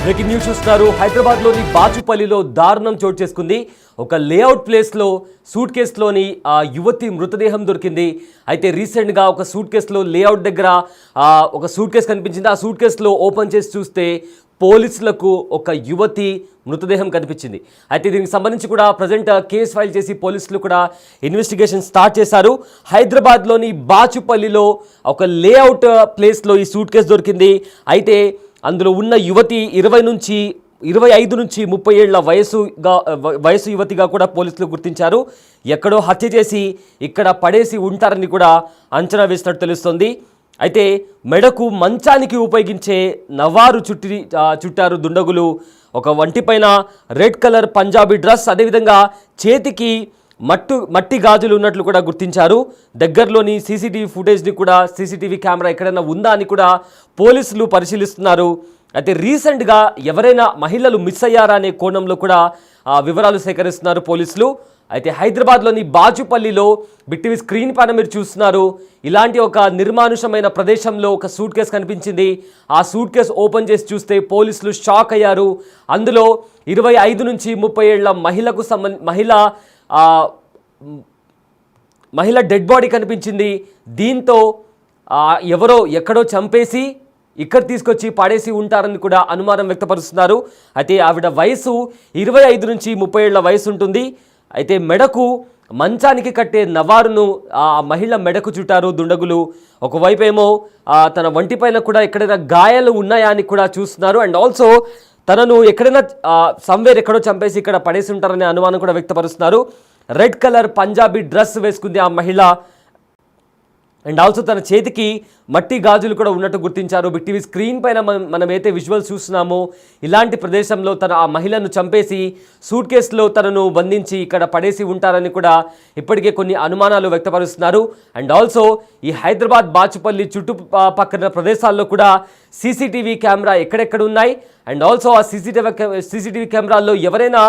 Breaking news చూస్తున్నారు. హైదరాబాద్లోని బాచుపల్లిలో దారుణం చోటు చేసుకుంది. ఒక లేఅవుట్ ప్లేస్లో సూట్ కేసులోని ఆ యువతి మృతదేహం దొరికింది. అయితే రీసెంట్గా ఒక సూట్ కేసులో లేఅవుట్ దగ్గర ఒక సూట్ కేసు కనిపించింది. ఆ సూట్ కేసులో ఓపెన్ చేసి చూస్తే పోలీసులకు ఒక యువతి మృతదేహం కనిపించింది. అయితే దీనికి సంబంధించి కూడా ప్రజెంట్ కేసు ఫైల్ చేసి పోలీసులు కూడా ఇన్వెస్టిగేషన్ స్టార్ట్ చేశారు. హైదరాబాద్లోని బాచుపల్లిలో ఒక లేఅవుట్ ప్లేస్లో ఈ సూట్ కేసు దొరికింది. అయితే అందులో ఉన్న యువతి 25 నుంచి 30 ఏళ్ల వయసు యువతిగా కూడా పోలీసులు గుర్తించారు. ఎక్కడో హత్య చేసి ఇక్కడ పడేసి ఉంటారని కూడా అంచనా వేసినట్టు తెలుస్తోంది. అయితే మెడకు మంచానికి ఉపయోగించే నవారు చుట్టారు దుండగులు. ఒక వంటిపైన రెడ్ కలర్ పంజాబీ డ్రెస్, అదేవిధంగా చేతికి మట్టి గాజులు ఉన్నట్లు కూడా గుర్తించారు. దగ్గరలోని సీసీటీవీ ఫుటేజ్ని కూడా సీసీటీవీ కెమెరా ఎక్కడైనా ఉందా అని కూడా పోలీసులు పరిశీలిస్తున్నారు. అయితే రీసెంట్గా ఎవరైనా మహిళలు మిస్ అయ్యారా అనే కోణంలో కూడా వివరాలు సేకరిస్తున్నారు పోలీసులు. అయితే హైదరాబాద్లోని బాచుపల్లిలో బిట్టివి స్క్రీన్ పైన మీరు చూస్తున్నారు. ఇలాంటి ఒక నిర్మానుషమైన ప్రదేశంలో ఒక సూట్ కేసు కనిపించింది. ఆ సూట్ కేసు ఓపెన్ చేసి చూస్తే పోలీసులు షాక్ అయ్యారు. అందులో 25 నుంచి 30 ఏళ్ల మహిళ డెడ్ బాడీ కనిపించింది. దీంతో ఎవరో ఎక్కడో చంపేసి ఇక్కడ తీసుకొచ్చి పడేసి ఉంటారని కూడా అనుమానం వ్యక్తపరుస్తున్నారు. అయితే ఆవిడ వయసు 25 నుంచి 30 ఏళ్ల వయసు ఉంటుంది. అయితే మెడకు మంచానికి కట్టే నవారును ఆ మహిళ మెడకు చుట్టారు దుండగులు. ఒకవైపు ఏమో తన వంటిపైన కూడా ఎక్కడైనా గాయాలు ఉన్నాయా అని కూడా చూస్తున్నారు. అండ్ ఆల్సో తనను ఎక్కడైనా సమ్వేర్ ఎక్కడో చంపేసి ఇక్కడ పడేసి ఉంటారనే అనుమానం కూడా వ్యక్తపరుస్తున్నారు. రెడ్ కలర్ పంజాబీ డ్రెస్ వేసుకుంది ఆ మహిళ. అండ్ ఆల్సో తన చేతికి మట్టి గాజులు కూడా ఉన్నట్టు గుర్తించారు. బిగ్ టీవీ స్క్రీన్ పైన మనమైతే విజువల్స్ చూస్తున్నామో ఇలాంటి ప్రదేశంలో తన ఆ మహిళను చంపేసి సూట్ కేసులో తనను బంధించి ఇక్కడ పడేసి ఉంటారని కూడా ఇప్పటికే కొన్ని అనుమానాలు వ్యక్తపరుస్తున్నారు. అండ్ ఆల్సో ఈ హైదరాబాద్ బాచుపల్లి చుట్టుపక్కల ప్రదేశాల్లో కూడా సీసీటీవీ కెమెరా ఎక్కడెక్కడ ఉన్నాయి. అండ్ ఆల్సో ఆ సీసీటీవీ కెమెరాల్లో ఎవరైనా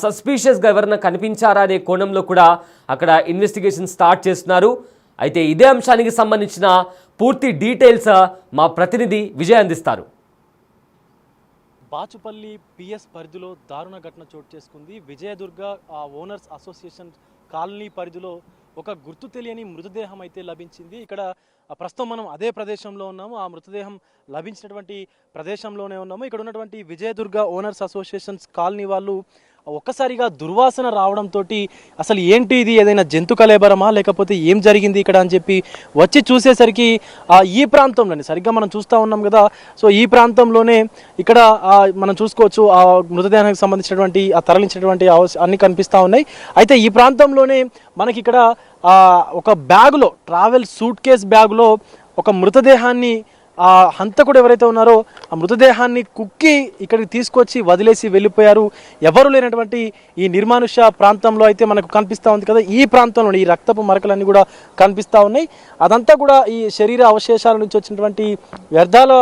సస్పీషియస్గా ఎవరైనా కనిపించారా అనే కోణంలో కూడా అక్కడ ఇన్వెస్టిగేషన్ స్టార్ట్ చేస్తున్నారు. అయితే ఇదే అంశానికి సంబంధించిన పూర్తి డీటెయిల్స్ మా ప్రతినిధి విజయ్ అందిస్తారు. బాచుపల్లి పిఎస్ పరిధిలో దారుణ ఘటన చోటు చేసుకుంది. విజయదుర్గ ఓనర్స్ అసోసియేషన్ కాలనీ పరిధిలో ఒక గుర్తు తెలియని మృతదేహం అయితే లభించింది. ఇక్కడ ప్రస్తుతం మనం అదే ప్రదేశంలో ఉన్నాము. ఆ మృతదేహం లభించినటువంటి ప్రదేశంలోనే ఉన్నాము. ఇక్కడ ఉన్నటువంటి విజయదుర్గ ఓనర్స్ అసోసియేషన్స్ కాలనీ వాళ్ళు ఒక్కసారిగా దుర్వాసన రావడంతో అసలు ఏంటి ఇది, ఏదైనా జంతు కలేబరమా లేకపోతే ఏం జరిగింది ఇక్కడ అని చెప్పి వచ్చి చూసేసరికి ఈ ప్రాంతంలోనే సరిగ్గా మనం చూస్తూ ఉన్నాం కదా. సో ఈ ప్రాంతంలోనే ఇక్కడ మనం చూసుకోవచ్చు ఆ మృతదేహానికి సంబంధించినటువంటి తరలించినటువంటి అన్ని కనిపిస్తూ ఉన్నాయి. అయితే ఈ ప్రాంతంలోనే మనకి ఇక్కడ ఒక బ్యాగులో ట్రావెల్ సూట్ కేస్ బ్యాగులో ఒక మృతదేహాన్ని హంతకుడు ఎవరైతే ఉన్నారో ఆ మృతదేహాన్ని కుక్కి ఇక్కడికి తీసుకొచ్చి వదిలేసి వెళ్ళిపోయారు. ఎవరు లేనటువంటి ఈ నిర్మానుష ప్రాంతంలో అయితే మనకు కనిపిస్తూ ఉంది కదా. ఈ ప్రాంతంలో ఈ రక్తపు మరకలన్నీ కూడా కనిపిస్తూ ఉన్నాయి. అదంతా కూడా ఈ శరీర అవశేషాల నుంచి వచ్చినటువంటి వ్యర్థాల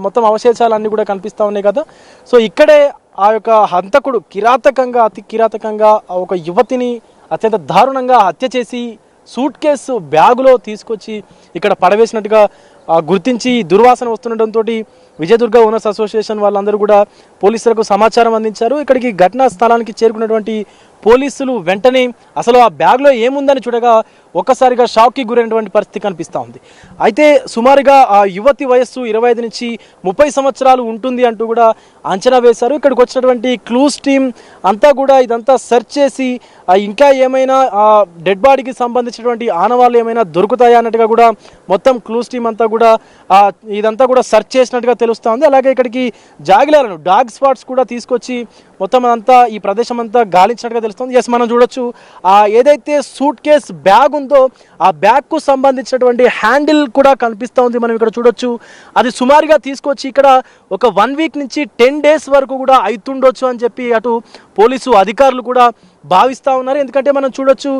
మొత్తం అవశేషాలన్నీ కూడా కనిపిస్తూ ఉన్నాయి కదా. సో ఇక్కడే ఆ యొక్క హంతకుడు అతి కిరాతకంగా ఒక యువతిని అత్యంత దారుణంగా హత్య చేసి సూట్ కేసు బ్యాగులో తీసుకొచ్చి ఇక్కడ పడవేసినట్టుగా గుర్తించి దుర్వాసన వస్తుండటంతో విజయదుర్గ ఓనర్స్ అసోసియేషన్ వాళ్ళందరూ కూడా పోలీసులకు సమాచారం అందించారు. ఇక్కడికి ఘటనా స్థలానికి చేరుకున్నటువంటి పోలీసులు వెంటనే అసలు ఆ బ్యాగ్లో ఏముందని చూడగా ఒక్కసారిగా షాక్కి గురైనటువంటి పరిస్థితి కనిపిస్తూ ఉంది. అయితే సుమారుగా ఆ యువతి వయస్సు 25 నుంచి 30 సంవత్సరాలు ఉంటుంది అంటూ కూడా అంచనా వేశారు. ఇక్కడికి వచ్చినటువంటి క్లూస్ టీమ్ అంతా కూడా ఇదంతా సెర్చ్ చేసి ఇంకా ఏమైనా డెడ్ బాడీకి సంబంధించినటువంటి ఆనవాళ్ళు ఏమైనా దొరుకుతాయా అన్నట్టుగా కూడా మొత్తం క్లూస్ టీమ్ అంతా కూడా ఇదంతా కూడా సెర్చ్ చేసినట్టుగా తెలుస్తూ ఉంది. అలాగే ఇక్కడికి జాగిలాలను డాగ్ స్పాట్స్ కూడా తీసుకొచ్చి మొత్తం అంతా ఈ ప్రదేశం అంతా గాలించినట్టుగా తెలుస్తుంది. ఎస్, మనం చూడొచ్చు ఏదైతే సూట్ కేస్ బ్యాగ్ ఉందో ఆ బ్యాగ్కు సంబంధించినటువంటి హ్యాండిల్ కూడా కనిపిస్తూ ఉంది. మనం ఇక్కడ చూడొచ్చు. అది సుమారుగా తీసుకొచ్చి ఇక్కడ ఒక 1 వీక్ నుంచి 10 డేస్ వరకు కూడా అవుతుండొచ్చు అని చెప్పి అటు పోలీసు అధికారులు కూడా భావిస్తూ ఉన్నారు. ఎందుకంటే మనం చూడొచ్చు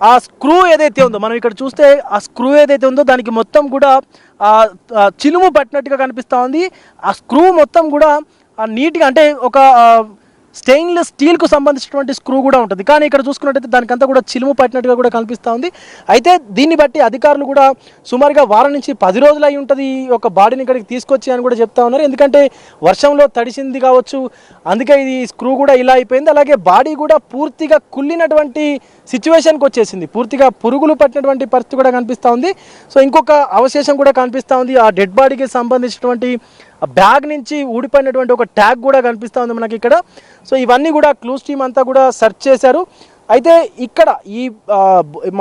ఆ స్క్రూ ఏదైతే ఉందో, మనం ఇక్కడ చూస్తే ఆ స్క్రూ ఏదైతే ఉందో దానికి మొత్తం కూడా చిలుము పట్టినట్టుగా కనిపిస్తూ ఉంది. ఆ స్క్రూ మొత్తం కూడా నీట్గా అంటే ఒక స్టెయిన్లెస్ స్టీల్కు సంబంధించినటువంటి స్క్రూ కూడా ఉంటుంది. కానీ ఇక్కడ చూసుకున్నట్టయితే దానికంతా కూడా చిలుము పట్టినట్టుగా కూడా కనిపిస్తూ ఉంది. అయితే దీన్ని బట్టి అధికారులు కూడా సుమారుగా వారం నుంచి 10 రోజులు అయి ఉంటుంది ఈ యొక్క బాడీని ఇక్కడికి తీసుకొచ్చి అని కూడా చెప్తా ఉన్నారు. ఎందుకంటే వర్షంలో తడిసింది కావచ్చు, అందుకే ఇది స్క్రూ కూడా ఇలా అయిపోయింది. అలాగే బాడీ కూడా పూర్తిగా కుళ్ళినటువంటి సిచ్యువేషన్కి వచ్చేసింది, పూర్తిగా పురుగులు పట్టినటువంటి పరిస్థితి కూడా కనిపిస్తూ ఉంది. సో ఇంకొక అవశేషం కూడా కనిపిస్తూ ఉంది, ఆ డెడ్ బాడీకి సంబంధించినటువంటి బ్యాగ్ నుంచి ఊడిపోయినటువంటి ఒక ట్యాగ్ కూడా కనిపిస్తూ ఉంది మనకి ఇక్కడ. సో ఇవన్నీ కూడా క్లూస్ టీమ్ అంతా కూడా సెర్చ్ చేశారు. అయితే ఇక్కడ ఈ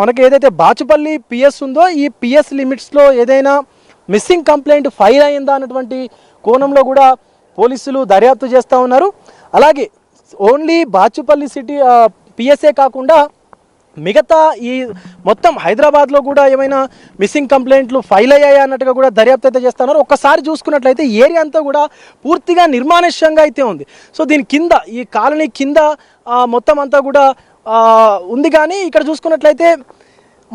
మనకి ఏదైతే బాచుపల్లి పిఎస్ ఉందో ఈ పిఎస్ లిమిట్స్లో ఏదైనా మిస్సింగ్ కంప్లైంట్ ఫైల్ అయిందా అన్నటువంటి కోణంలో కూడా పోలీసులు దర్యాప్తు చేస్తూ ఉన్నారు. అలాగే ఓన్లీ బాచుపల్లి సిటీ పిఎస్ఏ కాకుండా మిగతా ఈ మొత్తం హైదరాబాద్లో కూడా ఏమైనా మిస్సింగ్ కంప్లైంట్లు ఫైల్ అయ్యాయా అన్నట్టుగా కూడా దర్యాప్తు అయితే చేస్తున్నారు. ఒక్కసారి చూసుకున్నట్లయితే ఏరియా అంతా కూడా పూర్తిగా నిర్మానుష్యంగా అయితే ఉంది. సో దీని కింద ఈ కాలనీ కింద మొత్తం అంతా కూడా ఉంది. కానీ ఇక్కడ చూసుకున్నట్లయితే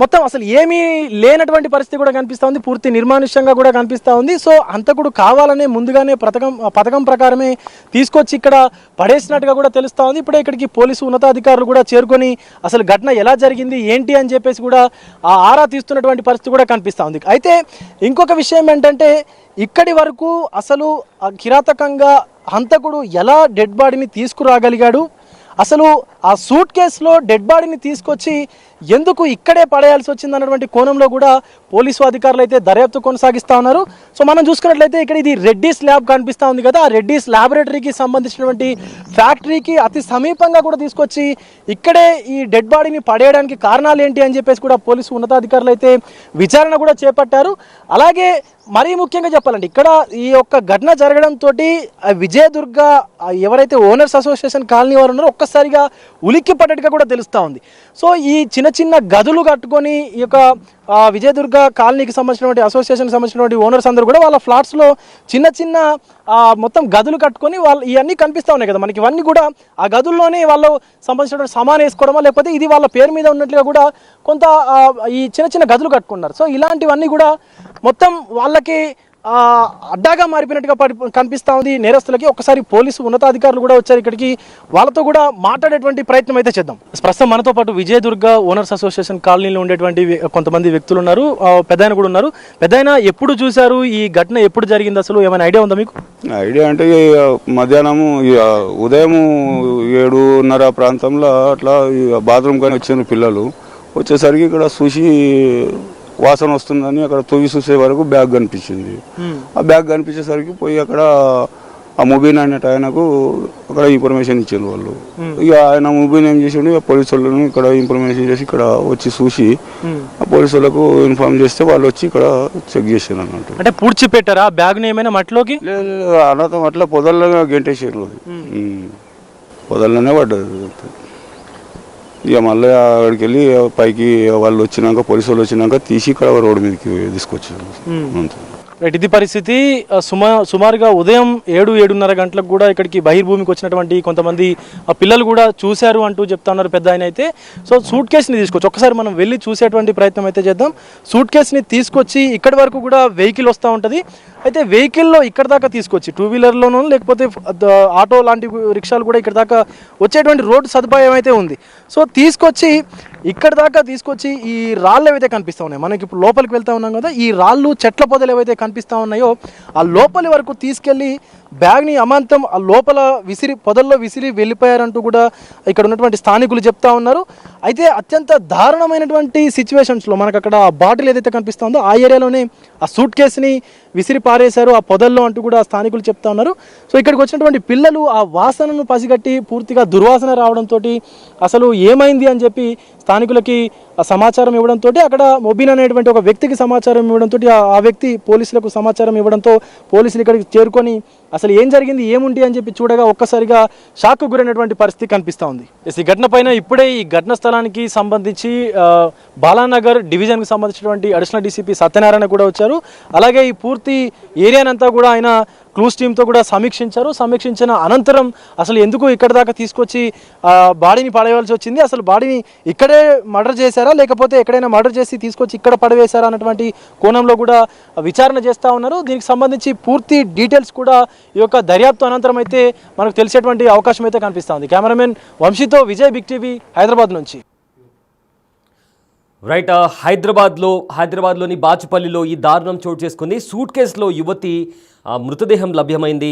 మొత్తం అసలు ఏమీ లేనటువంటి పరిస్థితి కూడా కనిపిస్తూ ఉంది, పూర్తి నిర్మానుష్యంగా కూడా కనిపిస్తూ ఉంది. సో హంతకుడు కావాలనే ముందుగానే పథకం ప్రకారమే తీసుకొచ్చి ఇక్కడ పడేసినట్టుగా కూడా తెలుస్తూ ఉంది. ఇప్పుడే ఇక్కడికి పోలీసు ఉన్నతాధికారులు కూడా చేరుకొని అసలు ఘటన ఎలా జరిగింది ఏంటి అని చెప్పేసి కూడా ఆరా తీస్తున్నటువంటి పరిస్థితి కూడా కనిపిస్తూ ఉంది. అయితే ఇంకొక విషయం ఏంటంటే ఇక్కడి వరకు అసలు కిరాతకంగా హంతకుడు ఎలా డెడ్ బాడీని తీసుకురాగలిగాడు, అసలు ఆ సూట్ కేసులో డెడ్ బాడీని తీసుకొచ్చి ఎందుకు ఇక్కడే పడేయాల్సి వచ్చింది అన్నటువంటి కోణంలో కూడా పోలీసు అధికారులు అయితే దర్యాప్తు కొనసాగిస్తూ ఉన్నారు. సో మనం చూసుకున్నట్లయితే ఇక్కడ ఇది రెడ్డీస్ ల్యాబ్ కనిపిస్తూ ఉంది కదా, ఆ రెడ్డీస్ ల్యాబొరేటరీకి సంబంధించినటువంటి ఫ్యాక్టరీకి అతి సమీపంగా కూడా తీసుకొచ్చి ఇక్కడే ఈ డెడ్ బాడీని పడేయడానికి కారణాలు ఏంటి అని చెప్పేసి కూడా పోలీసు ఉన్నతాధికారులు అయితే విచారణ కూడా చేపట్టారు. అలాగే మరీ ముఖ్యంగా చెప్పాలంటే ఇక్కడ ఈ యొక్క ఘటన జరగడంతో విజయదుర్గ ఎవరైతే ఓనర్స్ అసోసియేషన్ కాలనీ వారు ఉన్నారో ఒక్కసారిగా ఉలిక్కి పడ్డట్టుగా కూడా తెలుస్తూ ఉంది. సో ఈ చిన్న చిన్న గదులు కట్టుకొని ఈ యొక్క విజయదుర్గ కాలనీకి సంబంధించినటువంటి అసోసియేషన్కి సంబంధించినటువంటి ఓనర్స్ అందరూ కూడా వాళ్ళ ఫ్లాట్స్లో చిన్న చిన్న మొత్తం గదులు కట్టుకొని వాళ్ళు ఇవన్నీ కనిపిస్తూ ఉన్నాయి కదా మనకి, ఇవన్నీ కూడా ఆ గదుల్లోనే వాళ్ళు సంబంధించినటువంటి సామాన్ వేసుకోవడమా లేకపోతే ఇది వాళ్ళ పేరు మీద ఉన్నట్లుగా కూడా కొంత ఈ చిన్న చిన్న గదులు కట్టుకున్నారు. సో ఇలాంటివన్నీ కూడా మొత్తం వాళ్ళకి అడ్డాగా మారిపోయినట్టుగా కనిపిస్తూ ఉంది నేరస్తులకి. ఒకసారి పోలీసు ఉన్నతాధికారులు కూడా వచ్చారు ఇక్కడికి, వాళ్ళతో కూడా మాట్లాడేటువంటి ప్రయత్నం అయితే చేద్దాం. ప్రస్తుతం మనతో పాటు విజయదుర్గ ఓనర్స్ అసోసియేషన్ కాలనీలో ఉండేటువంటి కొంతమంది వ్యక్తులు ఉన్నారు, పెద్దాయన కూడా ఉన్నారు. పెద్దాయన ఎప్పుడు చూశారు ఈ ఘటన, ఎప్పుడు జరిగింది, అసలు ఏమైనా ఐడియా ఉందా మీకు? ఐడియా అంటే మధ్యాహ్నము ఉదయం 7:30 ప్రాంతంలో అట్లా బాత్రూమ్ కానీ వచ్చిన పిల్లలు వచ్చేసరికి ఇక్కడ చూసి వాసన వస్తుందని అక్కడ తొవ్వి చూసే వరకు బ్యాగ్ కనిపించింది. ఆ బ్యాగ్ కనిపించేసరికి పోయి అక్కడ ఆ ముబీన్ అనే ఆయనకు అక్కడ ఇన్ఫర్మేషన్ ఇచ్చారు వాళ్ళు. ఇక ఆయన ముబీన్ ఏం చేసిండు, పోలీసు వాళ్ళను ఇక్కడ ఇన్ఫర్మేషన్ చేసి ఇక్కడ వచ్చి చూసి ఆ పోలీసు వాళ్ళకు ఇన్ఫార్మ్ చేస్తే వాళ్ళు వచ్చి ఇక్కడ చెక్ చేసారు అన్నట్టు. అంటే పూడ్చి పెట్టారా బ్యాగ్ ఏమైనా మట్టిలోకి? లేదు అన్నతో అట్లా పొదల్లో గెంటేసారు, పొదల్లోనే పడ్డది. ఇక మళ్ళీ అక్కడికి వెళ్ళి పైకి వాళ్ళు వచ్చినాక పోలీసు వాళ్ళు వచ్చినాక తీసి ఇక్కడ రోడ్డు మీదకి తీసుకొచ్చారు. ఇది పరిస్థితి. సుమారుగా ఉదయం 7-7:30 గంటలకు కూడా ఇక్కడికి బహిర్భూమికి వచ్చినటువంటి కొంతమంది పిల్లలు కూడా చూశారు అంటూ చెప్తా ఉన్నారు పెద్ద ఆయన అయితే. సో సూట్ కేసుని తీసుకొచ్చి ఒకసారి మనం వెళ్ళి చూసేటువంటి ప్రయత్నం అయితే చేద్దాం. సూట్ కేసుని తీసుకొచ్చి ఇక్కడి వరకు కూడా వెహికల్ వస్తూ ఉంటుంది. అయితే వెహికల్లో ఇక్కడ దాకా తీసుకొచ్చి 2-వీలర్లోనూ లేకపోతే ఆటో లాంటి రిక్షాలు కూడా ఇక్కడ దాకా వచ్చేటువంటి రోడ్డు సదుపాయం అయితే ఉంది. సో తీసుకొచ్చి ఇక్కడ దాకా తీసుకొచ్చి ఈ రాళ్ళు ఏవైతే కనిపిస్తూ ఉన్నాయో మనకి ఇప్పుడు లోపలికి వెళ్తా ఉన్నాం కదా, ఈ రాళ్ళు చెట్ల పొదలు ఏవైతే కనిపిస్తూ ఉన్నాయో ఆ లోపలి వరకు తీసుకెళ్ళి బ్యాగ్ని అమాంతం ఆ లోపల పొదల్లో విసిరి వెళ్ళిపోయారంటూ కూడా ఇక్కడ ఉన్నటువంటి స్థానికులు చెప్తా ఉన్నారు. అయితే అత్యంత దారుణమైనటువంటి సిచ్యువేషన్స్లో మనకు అక్కడ ఆ బాటిల్ ఏదైతే కనిపిస్తుందో ఆ ఏరియాలోనే ఆ సూట్ కేసుని విసిరి పారేశారు ఆ పొదల్లో అంటూ కూడా స్థానికులు చెప్తా ఉన్నారు. సో ఇక్కడికి వచ్చినటువంటి పిల్లలు ఆ వాసనను పసిగట్టి పూర్తిగా దుర్వాసన రావడంతో అసలు ఏమైంది అని చెప్పి స్థానికులకి సమాచారం ఇవ్వడంతో అక్కడ మొబీన్ అనేటువంటి ఒక వ్యక్తికి సమాచారం ఇవ్వడంతో ఆ వ్యక్తి పోలీసులకు సమాచారం ఇవ్వడంతో పోలీసులు ఇక్కడికి చేరుకొని అసలు ఏం జరిగింది ఏముంటి అని చెప్పి చూడగా ఒక్కసారిగా షాక్ గురైనటువంటి పరిస్థితి కనిపిస్తూ ఉంది. ఈ ఘటన పైన ఇప్పుడే ఈ ఘటన స్థలానికి సంబంధించి బాలానగర్ డివిజన్కి సంబంధించినటువంటి అడిషనల్ డీసీపీ సత్యనారాయణ కూడా వచ్చారు. అలాగే ఈ పూర్తి ఏరియానంతా కూడా ఆయన క్లూస్ టీంతో కూడా సమీక్షించిన అనంతరం అసలు ఎందుకు ఇక్కడ దాకా తీసుకొచ్చి బాడీని పడవేయాల్సి వచ్చింది, అసలు బాడీని ఇక్కడే మర్డర్ చేశారా లేకపోతే ఎక్కడైనా మర్డర్ చేసి తీసుకొచ్చి ఇక్కడ పడవేశారా అన్నటువంటి కోణంలో కూడా విచారణ చేస్తూ ఉన్నారు. దీనికి సంబంధించి పూర్తి డీటెయిల్స్ కూడా ఈ యొక్క దర్యాప్తు అనంతరం అయితే మనకు తెలిసేటువంటి అవకాశం అయితే కనిపిస్తూ ఉంది. కెమెరామెన్ వంశీతో విజయ్, బిగ్ టీవీ, హైదరాబాద్ నుంచి. రైట్, హైదరాబాద్లోని బాచుపల్లిలో ఈ దారుణం చోటు చేసుకుంది. సూట్ కేసులో యువతి మృతదేహం లభ్యమైంది.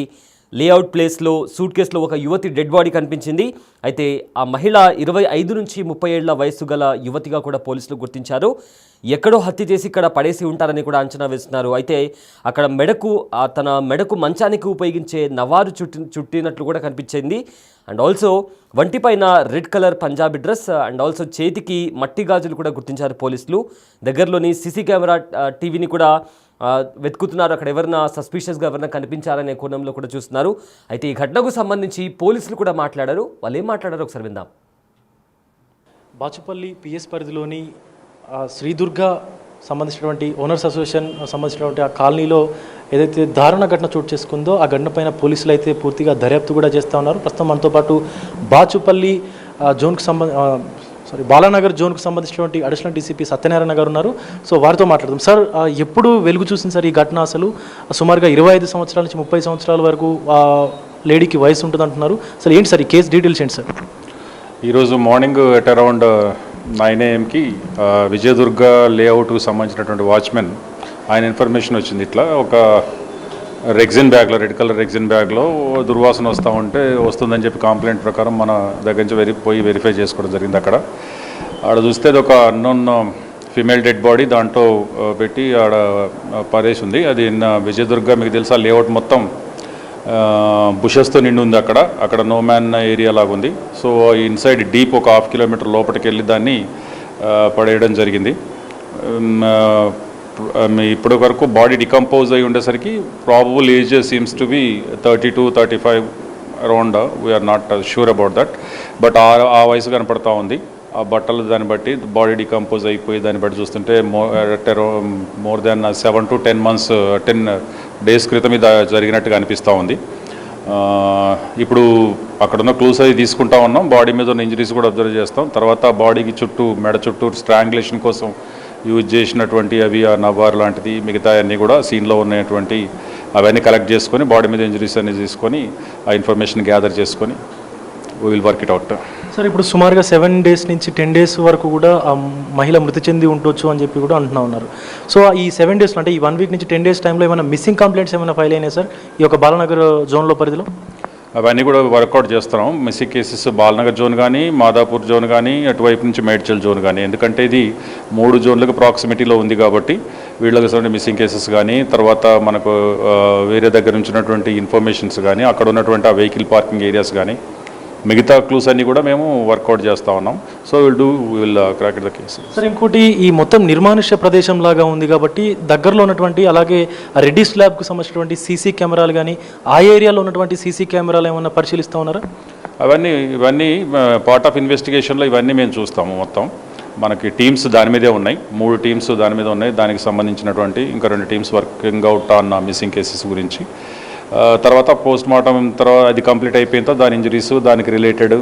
లేఅవుట్ ప్లేస్లో సూట్ కేసులో ఒక యువతి డెడ్ బాడీ కనిపించింది. అయితే ఆ మహిళ 25 నుంచి 30 ఏళ్ల వయసు గల యువతిగా కూడా పోలీసులు గుర్తించారు. ఎక్కడో హత్య చేసి ఇక్కడ పడేసి ఉంటారని కూడా అంచనా వేస్తున్నారు. అయితే అక్కడ తన మెడకు మంచానికి ఉపయోగించే నవారు చుట్టినట్లు కూడా కనిపించింది. అండ్ ఆల్సో వంటిపైన red colour Punjabi dress and also చేతికి మట్టి గాజులు కూడా గుర్తించారు పోలీసులు. దగ్గరలోని సీసీ కెమెరా టీవీని కూడా వెతుకుతున్నారు. అక్కడ ఎవరైనా సస్పిషియస్గా ఎవరైనా కనిపించారనే కోణంలో కూడా చూస్తున్నారు. అయితే ఈ ఘటనకు సంబంధించి పోలీసులు కూడా మాట్లాడారు. వాళ్ళు ఏం మాట్లాడారు ఒకసారి విందాం. బాచుపల్లి పిఎస్ పరిధిలోని శ్రీదుర్గ సంబంధించినటువంటి ఓనర్స్ అసోసియేషన్ సంబంధించినటువంటి ఆ కాలనీలో ఏదైతే దారుణ ఘటన చోటు చేసుకుందో ఆ ఘటన పైన పోలీసులు అయితే పూర్తిగా దర్యాప్తు కూడా చేస్తూ ఉన్నారు. ప్రస్తుతం మనతో పాటు బాచుపల్లి బాలానగర్ జోన్కు సంబంధించినటువంటి అడిషనల్ డీసీపీ సత్యనారాయణ గారు ఉన్నారు. సో వారితో మాట్లాడదాం. సార్, ఎప్పుడు వెలుగు చూసింది సార్ ఈ ఘటన? అసలు సుమారుగా 25 సంవత్సరాల నుంచి 30 సంవత్సరాల వరకు లేడీకి వయసు ఉంటుంది అంటున్నారు. అసలు ఏంటి సార్ ఈ కేసు డీటెయిల్స్ ఏంటి సార్? ఈరోజు morning at around 9 AM Vijayadurga లేఅవుట్కు సంబంధించినటువంటి వాచ్మెన్ ఆయన ఇన్ఫర్మేషన్ వచ్చింది. ఇట్లా ఒక రెగ్జిన్ బ్యాగ్లో, రెడ్ కలర్ రెగ్జిన్ బ్యాగ్లో దుర్వాసన వస్తుందని చెప్పి కంప్లైంట్ ప్రకారం మన దగ్గర నుంచి పోయి వెరిఫై చేసుకోవడం జరిగింది. ఆడ చూస్తే అది ఒక అన్నోన్ ఫీమేల్ డెడ్ బాడీ దాంట్లో పెట్టి ఆడ పరేసి ఉంది. అది విజయదుర్గ, మీకు తెలుసా లేఅవుట్ మొత్తం బుషెస్తో నిండి ఉంది. అక్కడ నో మ్యాన్ ఏరియా లాగుంది. సో ఇన్సైడ్ డీప్ ఒక 1/2 కిలోమీటర్ లోపలికి వెళ్ళి దాన్ని పడేయడం జరిగింది. ఇప్పటి వరకు బాడీ డికంపోజ్ అయి ఉండేసరికి probable age seems to be 30 to 35 around. We're not sure about that, but ఆ వయసు కనపడతా ఉంది. ఆ బట్టలు దాన్ని బట్టి బాడీ డికంపోజ్ అయిపోయి దాన్ని బట్టి చూస్తుంటే మోర్ దెన్ 7 to 10 days క్రితం ఇది జరిగినట్టుగా అనిపిస్తూ ఉంది. ఇప్పుడు అక్కడున్న క్లూస్ అది తీసుకుంటా ఉన్నాం. బాడీ మీద ఉన్న ఇంజరీస్ కూడా అబ్జర్వ్ చేస్తాం. తర్వాత బాడీకి మెడ చుట్టూ స్ట్రాంగులేషన్ కోసం యూజ్ చేసినటువంటి అవి ఆ నవ్వారు లాంటిది మిగతా అన్నీ కూడా సీన్లో ఉన్నటువంటి అవన్నీ కలెక్ట్ చేసుకొని బాడీ మీద ఇంజరీస్ అన్ని తీసుకొని ఆ ఇన్ఫర్మేషన్ గ్యాదర్ చేసుకొని we will work it out. Sir, ఇప్పుడు సుమారుగా 7 days నుంచి 10 days వరకు కూడా ఆ మహిళ మృతి చెంది ఉండొచ్చు అని చెప్పి కూడా అంటున్నా ఉన్నారు. సో ఈ 7 days అంటే ఈ 1 week నుంచి 10 days టైంలో ఏమైనా మిస్సింగ్ కంప్లైంట్స్ ఏమైనా ఫైల్ అయినాయి సార్ ఈ యొక్క బాలనగర్ జోన్లో పరిధిలో? అవన్నీ కూడా వర్కౌట్ చేస్తున్నాం. మిస్సింగ్ కేసెస్ బాలనగర్ జోన్ కానీ, మాదాపూర్ జోన్ కానీ, అటువైపు నుంచి మేడ్చల్ జోన్ కానీ, ఎందుకంటే ఇది 3 జోన్లకు ప్రాక్సిమిటీలో ఉంది కాబట్టి వీళ్ళకి సంబంధించిన మిస్సింగ్ కేసెస్ కానీ, తర్వాత మనకు వేరే దగ్గర నుంచి ఉన్నటువంటి ఇన్ఫర్మేషన్స్ కానీ, అక్కడ ఉన్నటువంటి ఆ వెహికల్ పార్కింగ్ ఏరియాస్ కానీ, మిగతా క్లూస్ అన్నీ కూడా మేము వర్కౌట్ చేస్తూ ఉన్నాం. So will crack the case. Sir, ఇంకోటి ఈ మొత్తం నిర్మానుష్య ప్రదేశం లాగా ఉంది కాబట్టి దగ్గరలో ఉన్నటువంటి అలాగే రెడ్డి స్లాబ్కు సంబంధించినటువంటి సీసీ కెమెరాలు కానీ ఆ ఏరియాలో ఉన్నటువంటి సీసీ కెమెరాలు ఏమన్నా పరిశీలిస్తూ ఉన్నారా? ఇవన్నీ పార్ట్ ఆఫ్ ఇన్వెస్టిగేషన్లో ఇవన్నీ మేము చూస్తాము. మొత్తం మనకి టీమ్స్ దాని మీదే ఉన్నాయి. 3 టీమ్స్ దాని మీద ఉన్నాయి. దానికి సంబంధించినటువంటి ఇంకా 2 teams working out on missing cases గురించి. తర్వాత పోస్ట్ మార్టం తర్వాత అది కంప్లీట్ అయిపోయిన తర్వాత దాని ఇంజరీస్, దానికి రిలేటెడ్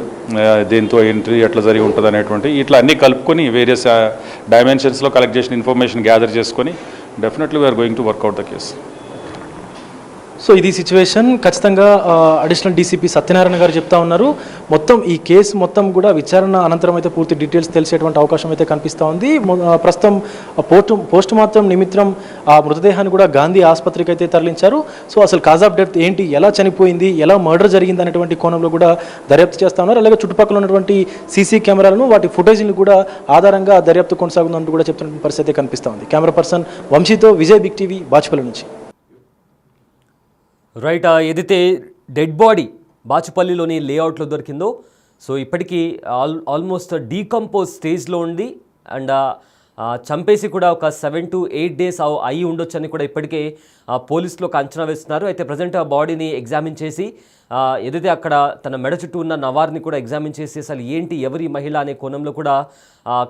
దేంతో ఎంట్రీ ఎట్లా జరిగి ఉంటుంది అనేటువంటి ఇట్లా అన్నీ కలుపుకొని వేరియస్ డైమెన్షన్స్లో కలెక్ట్ చేసిన ఇన్ఫర్మేషన్ గ్యాదర్ చేసుకొని definitely we're going to work out the case. So ఇది సిచ్యువేషన్. ఖచ్చితంగా అడిషనల్ డీసీపీ సత్యనారాయణ గారు చెప్తా ఉన్నారు. మొత్తం ఈ కేసు మొత్తం కూడా విచారణ అనంతరం అయితే పూర్తి డీటెయిల్స్ తెలిసేటువంటి అవకాశం అయితే కనిపిస్తూ ఉంది. ప్రస్తుతం పోస్ట్ మార్టం నిమిత్తం ఆ మృతదేహాన్ని కూడా గాంధీ ఆసుపత్రికి అయితే తరలించారు. సో అసలు కాజ్ ఆఫ్ డెత్ ఏంటి, ఎలా చనిపోయింది, ఎలా మర్డర్ జరిగింది అనేటువంటి కోణంలో కూడా దర్యాప్తు చేస్తూ ఉన్నారు. అలాగే చుట్టుపక్కల ఉన్నటువంటి సీసీ కెమెరాలను, వాటి ఫుటేజ్ని కూడా ఆధారంగా దర్యాప్తు కొనసాగుతుందంటూ కూడా చెప్తున్న పరిస్థితి కనిపిస్తూ ఉంది. కెమెరా పర్సన్ వంశీతో విజయ్, బిగ్ టీవీ, బాచుపల్లి నుంచి. రైట్, ఏదైతే డెడ్ బాడీ బాచుపల్లిలోని లేఅవుట్లో దొరికిందో సో ఇప్పటికీ ఆల్మోస్ట్ డీకంపోజ్ స్టేజ్లో ఉంది. అండ్ చంపేసి కూడా ఒక 7 to 8 days అయి ఉండొచ్చని కూడా ఇప్పటికే పోలీసులు ఒక అంచనా వేస్తున్నారు. అయితే ప్రజెంట్ ఆ బాడీని ఎగ్జామిన్ చేసి ఏదైతే అక్కడ తన మెడ చుట్టూ ఉన్న నవార్ని కూడా ఎగ్జామిన్ చేసి అసలు ఏంటి ఎవరి మహిళ అనే కోణంలో కూడా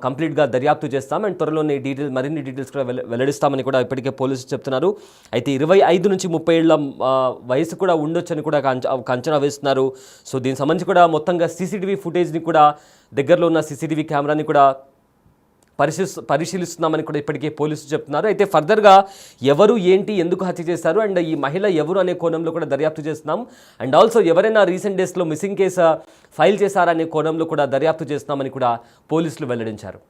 కంప్లీట్గా దర్యాప్తు చేస్తాం అండ్ త్వరలోనే మరిన్ని డీటెయిల్స్ కూడా వెల్లడిస్తామని కూడా ఇప్పటికే పోలీసులు చెప్తున్నారు. అయితే 25 నుంచి 30 ఏళ్ల వయసు కూడా ఉండొచ్చని కూడా ఒక అంచనా వేస్తున్నారు. సో దీనికి సంబంధించి కూడా మొత్తంగా సీసీటీవీ ఫుటేజ్ని కూడా దగ్గరలో ఉన్న సీసీటీవీ కెమెరాని కూడా పరిశీలిస్తున్నామని కూడా ఇప్పటికే పోలీసులు చెప్తున్నారు. అయితే ఫర్దర్గా ఎవరు ఏంటి ఎందుకు హత్య చేశారు అండ్ ఈ మహిళ ఎవరు అనే కోణంలో కూడా దర్యాప్తు చేస్తున్నాం అండ్ ఆల్సో ఎవరైనా రీసెంట్ డేస్లో మిస్సింగ్ కేసు ఫైల్ చేశారనే కోణంలో కూడా దర్యాప్తు చేస్తున్నామని కూడా పోలీసులు వెల్లడించారు.